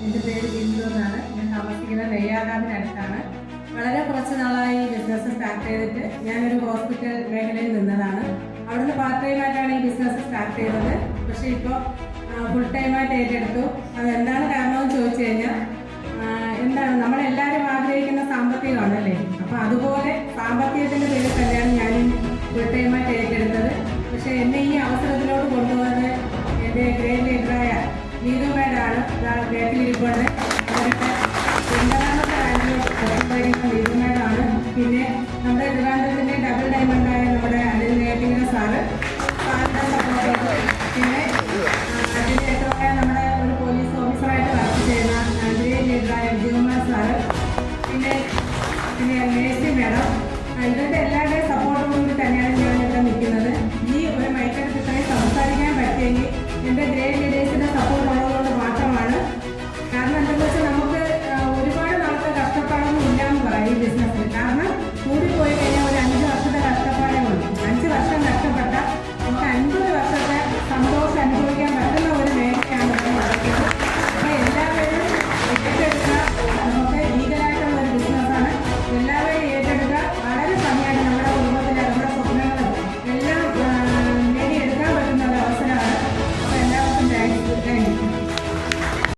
എൻ്റെ പേര് ബിന്ദു എന്നാണ്. ഞാൻ താമസിക്കുന്നത് നെയ്യാകാവിനടുത്താണ്. വളരെ കുറച്ച് നാളായി ബിസിനസ് സ്റ്റാർട്ട് ചെയ്തിട്ട് ഞാനൊരു ഹോസ്പിറ്റൽ മേഖലയിൽ നിന്നതാണ്. അവിടുന്ന് പാർട്ട് ടൈമായിട്ടാണ് ഈ ബിസിനസ് സ്റ്റാർട്ട് ചെയ്തത്. പക്ഷേ ഇപ്പോൾ ഫുൾ ടൈമായിട്ട് ഏറ്റെടുത്തു. അതെന്താണ് കാരണമെന്ന് ചോദിച്ചു കഴിഞ്ഞാൽ, എന്താണ് നമ്മളെല്ലാവരും ആഗ്രഹിക്കുന്ന സാമ്പത്തികമാണല്ലേ. അപ്പോൾ അതുപോലെ സാമ്പത്തികത്തിൻ്റെ പേരിൽ തന്നെയാണ് ഞാനും ഫുൾ ടൈമായിട്ട് ഏറ്റെടുത്തത്. പക്ഷേ എന്നെ ഈ അവസരത്തിലോട്ട് കൊണ്ടുപോകുന്നത് എൻ്റെ ഗ്രേറ്റ് ലീഡറായ നീതു മേഡാണ്. ബാക്കിലിരിപ്പുണ്ട്.